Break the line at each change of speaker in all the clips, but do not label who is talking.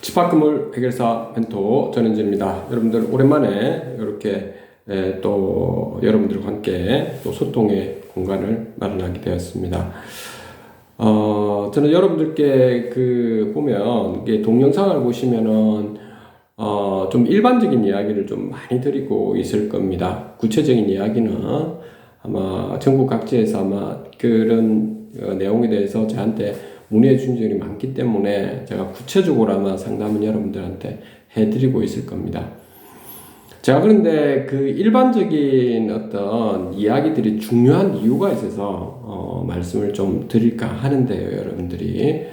집합금을 해결사 멘토 전현진입니다. 여러분들 오랜만에 이렇게 또 여러분들과 함께 또 소통의 공간을 마련하게 되었습니다. 저는 여러분들께 보면 이게 동영상을 보시면은 좀 일반적인 이야기를 좀 많이 드리고 있을 겁니다. 구체적인 이야기는 아마 전국 각지에서 아마 그런 내용에 대해서 저한테 문의해 준 적이 많기 때문에 제가 구체적으로 아마 상담은 여러분들한테 해드리고 있을 겁니다. 제가 그런데 그 일반적인 어떤 이야기들이 중요한 이유가 있어서 말씀을 좀 드릴까 하는데요, 여러분들이.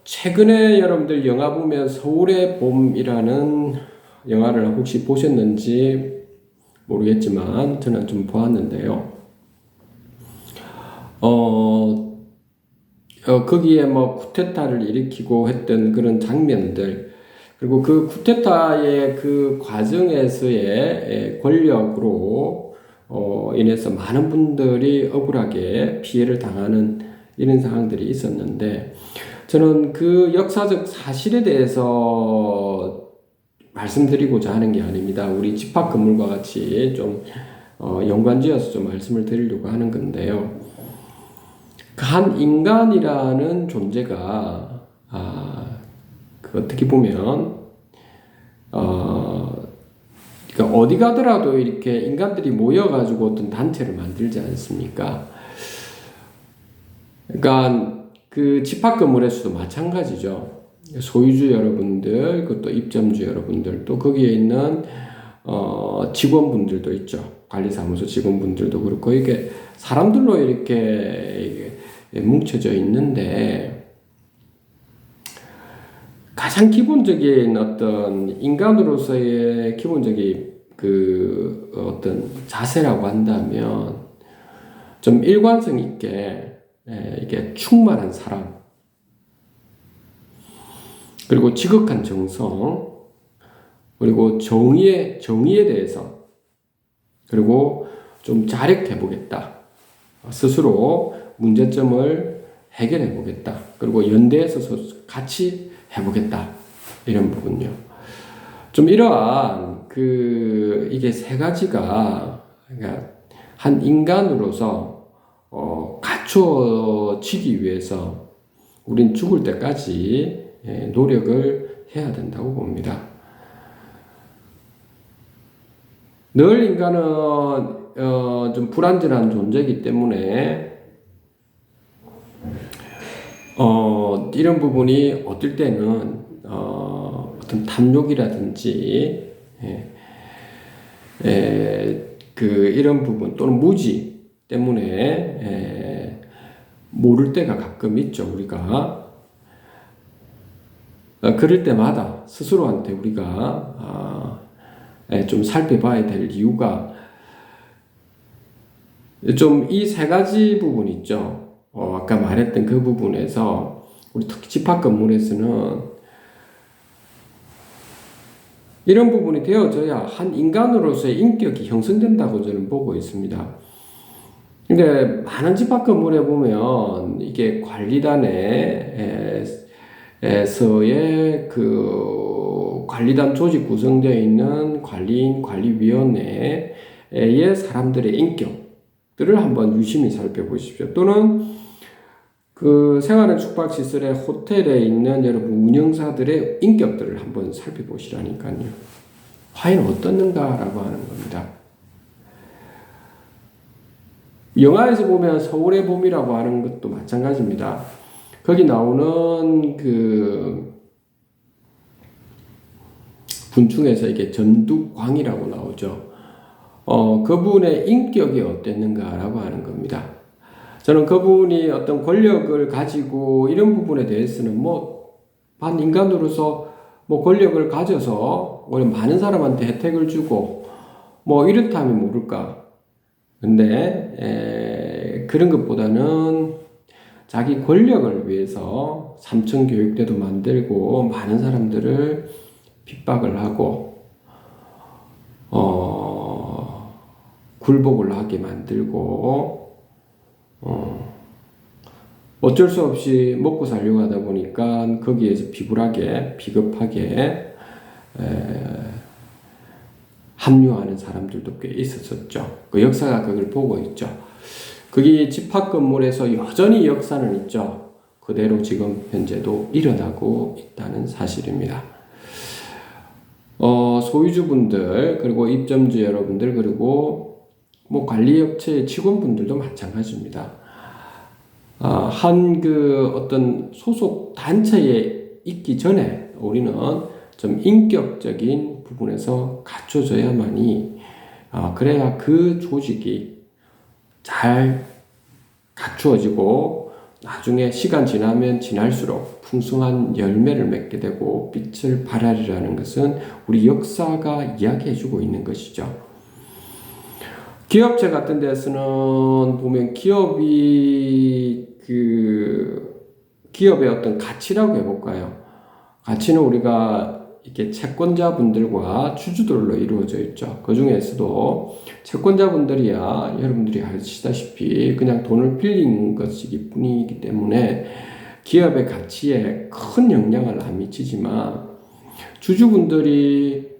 최근에 여러분들 영화 보면 서울의 봄이라는 영화를 혹시 보셨는지 모르겠지만 저는 좀 보았는데요. 거기에 뭐 쿠데타를 일으키고 했던 그런 장면들, 그리고 그 쿠데타의 그 과정에서의 권력으로 인해서 많은 분들이 억울하게 피해를 당하는 이런 상황들이 있었는데, 저는 그 역사적 사실에 대해서 말씀드리고자 하는 게 아닙니다. 우리 집합건물과 같이 좀 연관지어서 좀 말씀을 드리려고 하는 건데요. 한 인간이라는 존재가 어떻게 보면 그러니까 어디 가더라도 이렇게 인간들이 모여가지고 어떤 단체를 만들지 않습니까? 그러니까 그 집합건물에서도 마찬가지죠. 소유주 여러분들, 그것도 입점주 여러분들, 또 거기에 있는 직원분들도 있죠. 관리사무소 직원분들도 그렇고, 이게 사람들로 이렇게 뭉쳐져 있는데, 가장 기본적인 어떤 인간으로서의 기본적인 그 어떤 자세라고 한다면, 좀 일관성 있게 이게 충만한 사람, 그리고 지극한 정성, 그리고 정의에 대해서, 그리고 좀 자력해 보겠다. 스스로 문제점을 해결해 보겠다. 그리고 연대해서 같이 해 보겠다. 이런 부분요. 좀 이러한 이게 세 가지가 그러니까 한 인간으로서 갖추어지기 위해서 우린 죽을 때까지 노력을 해야 된다고 봅니다. 늘 인간은 좀 불완전한 존재이기 때문에 이런 부분이 어떨 때는 어떤 탐욕이라든지 이런 부분 또는 무지 때문에 모를 때가 가끔 있죠. 우리가 그럴 때마다 스스로한테 우리가 좀 살펴봐야 될 이유가 좀 이 세 가지 부분 있죠. 아까 말했던 그 부분에서 우리 특히 집합건물에서는 이런 부분이 되어져야 한 인간으로서의 인격이 형성된다고 저는 보고 있습니다. 근데 많은 집합건물에 보면 이게 관리단에서의 그 관리단 조직 구성되어 있는 관리인, 관리위원회의 사람들의 인격들을 한번 유심히 살펴보십시오. 또는 그 생활은 숙박시설의 호텔에 있는 여러분 운영사들의 인격들을 한번 살펴보시라니까요. 과연 어떻는가라고 하는 겁니다. 영화에서 보면 서울의 봄이라고 하는 것도 마찬가지입니다. 거기 나오는 그 군중에서 이게 전두광이라고 나오죠. 그분의 인격이 어땠는가라고 하는 겁니다. 저는 그분이 어떤 권력을 가지고 이런 부분에 대해서는 반 인간으로서 권력을 가져서 많은 사람한테 혜택을 주고 이렇다면 모를까. 근데 그런 것보다는 자기 권력을 위해서 삼층교육대도 만들고 많은 사람들을 핍박을 하고 굴복을 하게 만들고 어쩔 수 없이 먹고 살려고 하다 보니까 거기에서 비겁하게 합류하는 사람들도 꽤 있었었죠. 그 역사가 그걸 보고 있죠. 거기 집합 건물에서 여전히 역사는 있죠. 그대로 지금 현재도 일어나고 있다는 사실입니다. 소유주분들, 그리고 입점주 여러분들, 그리고 뭐 관리업체 직원분들도 마찬가지입니다. 어떤 소속 단체에 있기 전에 우리는 좀 인격적인 부분에서 갖춰져야만이, 그래야 그 조직이 잘 갖추어지고 나중에 시간 지나면 지날수록 풍성한 열매를 맺게 되고 빛을 발하리라는 것은 우리 역사가 이야기해주고 있는 것이죠. 기업체 같은 데서는 보면 기업의 어떤 가치라고 해볼까요? 가치는 우리가 이렇게 채권자분들과 주주들로 이루어져 있죠. 그 중에서도 채권자분들이야 여러분들이 아시다시피 그냥 돈을 빌린 것이기 뿐이기 때문에 기업의 가치에 큰 영향을 안 미치지만, 주주분들이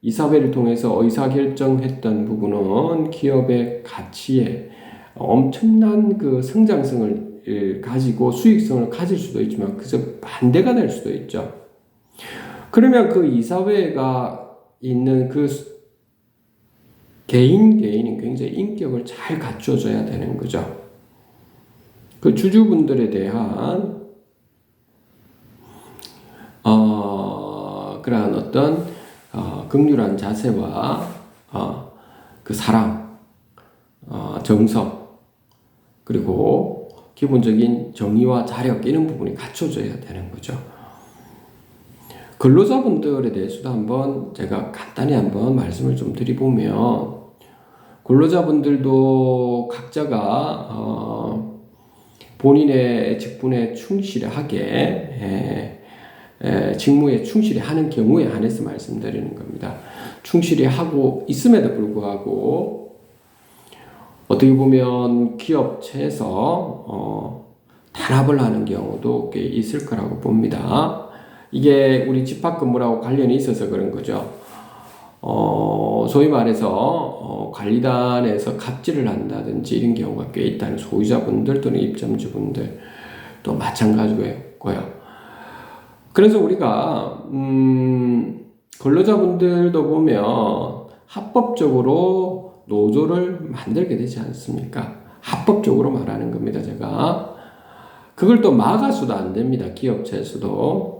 이사회를 통해서 의사결정했던 부분은 기업의 가치에 엄청난 그 성장성을 가지고 수익성을 가질 수도 있지만 그저 반대가 될 수도 있죠. 그러면 그 이사회가 있는 그 개인이 굉장히 인격을 잘 갖춰줘야 되는 거죠. 그 주주분들에 대한 그러한 어떤 긍휼한 자세와 그 사랑, 정성, 그리고 기본적인 정의와 자력, 이런 부분이 갖춰져야 되는 거죠. 근로자분들에 대해서도 한번 제가 간단히 한번 말씀을 좀 드리보면, 근로자분들도 각자가 본인의 직분에 충실하게 직무에 충실히 하는 경우에 한해서 말씀드리는 겁니다. 충실히 하고 있음에도 불구하고 어떻게 보면 기업체에서 단합을 하는 경우도 꽤 있을 거라고 봅니다. 이게 우리 집합근무라고 관련이 있어서 그런 거죠. 소위 말해서 관리단에서 갑질을 한다든지 이런 경우가 꽤 있다는, 소유자분들 또는 입점주분들 또 마찬가지고요. 그래서 우리가 근로자분들도 보면 합법적으로 노조를 만들게 되지 않습니까? 합법적으로 말하는 겁니다, 제가. 그걸 또 막아서도 안 됩니다, 기업체에서도.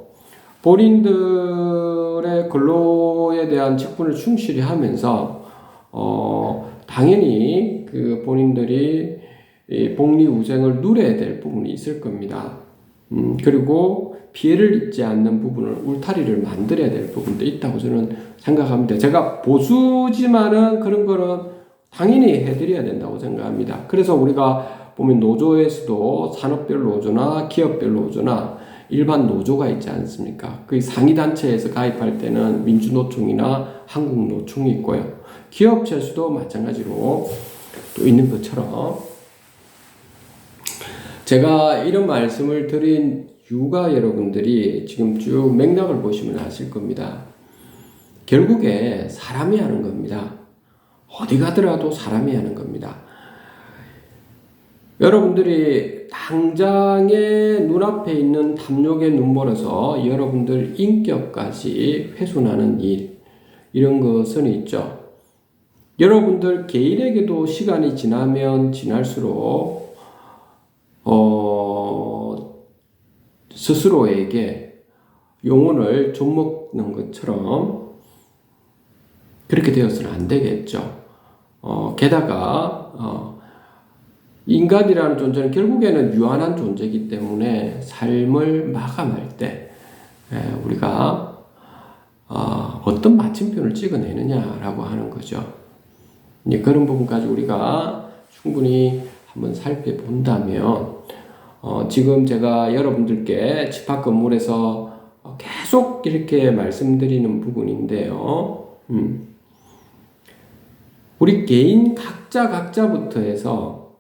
본인들의 근로에 대한 직분을 충실히 하면서 당연히 그 본인들이 복리후생을 누려야 될 부분이 있을 겁니다. 그리고 피해를 입지 않는 부분을, 울타리를 만들어야 될 부분도 있다고 저는 생각합니다. 제가 보수지만은 그런 거는 당연히 해드려야 된다고 생각합니다. 그래서 우리가 보면 노조에서도 산업별 노조나 기업별 노조나 일반 노조가 있지 않습니까? 그 상위단체에서 가입할 때는 민주노총이나 한국노총이 있고요. 기업체에서도 마찬가지로 또 있는 것처럼, 제가 이런 말씀을 드린 이유가 여러분들이 지금 쭉 맥락을 보시면 아실 겁니다. 결국에 사람이 하는 겁니다. 어디 가더라도 사람이 하는 겁니다. 여러분들이 당장에 눈앞에 있는 탐욕에 눈멀어서 여러분들 인격까지 훼손하는 일, 이런 것은 있죠. 여러분들 개인에게도 시간이 지나면 지날수록 스스로에게 영혼을 좀먹는 것처럼 그렇게 되어서는 안 되겠죠. 게다가 인간이라는 존재는 결국에는 유한한 존재이기 때문에 삶을 마감할 때 우리가 어떤 마침표를 찍어내느냐라고 하는 거죠. 그런 부분까지 우리가 충분히 한번 살펴본다면, 지금 제가 여러분들께 집합 건물에서 계속 이렇게 말씀드리는 부분인데요. 우리 개인 각자부터 해서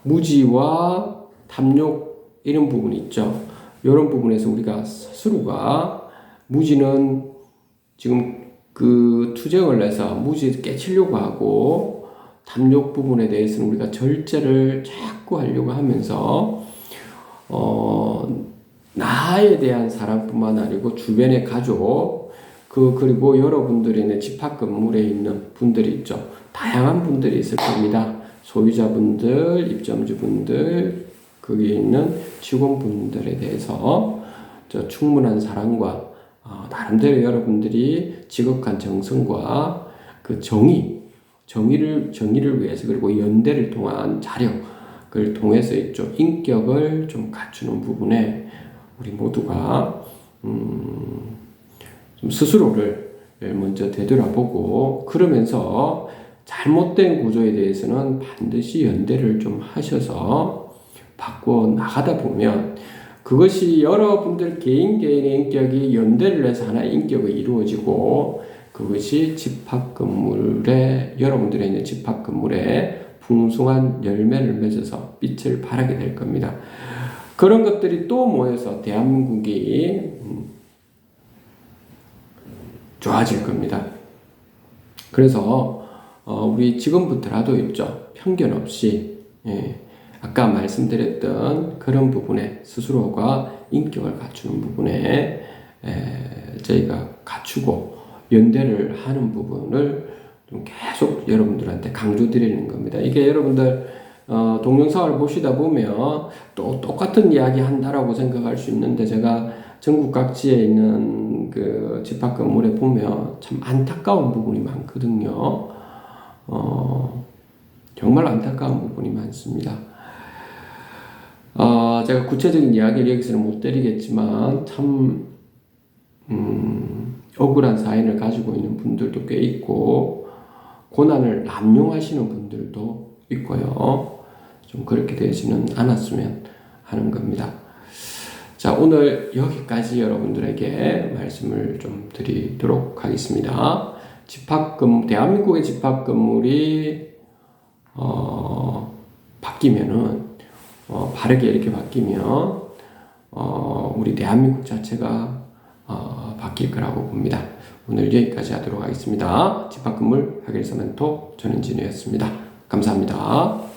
무지와 탐욕, 이런 부분이 있죠. 이런 부분에서 우리가 스스로가 무지는 지금 그 투쟁을 해서 무지 깨치려고 하고 탐욕 부분에 대해서는 우리가 절제를 자꾸 하려고 하면서 나에 대한 사랑뿐만 아니고 주변의 가족 그리고 여러분들이 있는 집합 건물에 있는 분들이 있죠. 다양한 분들이 있을 겁니다. 소유자분들, 입점주분들, 거기에 있는 직원분들에 대해서 충분한 사랑과 나름대로 여러분들이 지극한 정성과 그 정의를 위해서 그리고 연대를 통한 자력을 통해서 있죠. 인격을 좀 갖추는 부분에 우리 모두가 좀 스스로를 먼저 되돌아보고 그러면서 잘못된 구조에 대해서는 반드시 연대를 좀 하셔서 바꿔 나가다 보면 그것이 여러분들 개인의 인격이 연대를 해서 하나의 인격이 이루어지고 그것이 여러분들의 있는 집합 건물에 풍성한 열매를 맺어서 빛을 발하게 될 겁니다. 그런 것들이 또 모여서 대한민국이 좋아질 겁니다. 그래서 우리 지금부터라도 있죠. 편견 없이 아까 말씀드렸던 그런 부분에 스스로가 인격을 갖추는 부분에 저희가 갖추고 연대를 하는 부분을 좀 계속 여러분들한테 강조드리는 겁니다. 이게 여러분들 동영상을 보시다 보면 또 똑같은 이야기 한다라고 생각할 수 있는데 제가 전국 각지에 있는 그 집합 건물에 보면 참 안타까운 부분이 많거든요. 정말 안타까운 부분이 많습니다. 제가 구체적인 이야기를 여기서는 못 드리겠지만 참 억울한 사연을 가지고 있는 분들도 꽤 있고 고난을 남용하시는 분들도 있고요. 좀 그렇게 되지는 않았으면 하는 겁니다. 자, 오늘 여기까지 여러분들에게 말씀을 좀 드리도록 하겠습니다. 대한민국의 집합 건물이 바뀌면은 바르게 이렇게 바뀌면 우리 대한민국 자체가 바뀔 거라고 봅니다. 오늘 여기까지 하도록 하겠습니다. 집합 건물 해결사 멘토 전현진이었습니다. 감사합니다.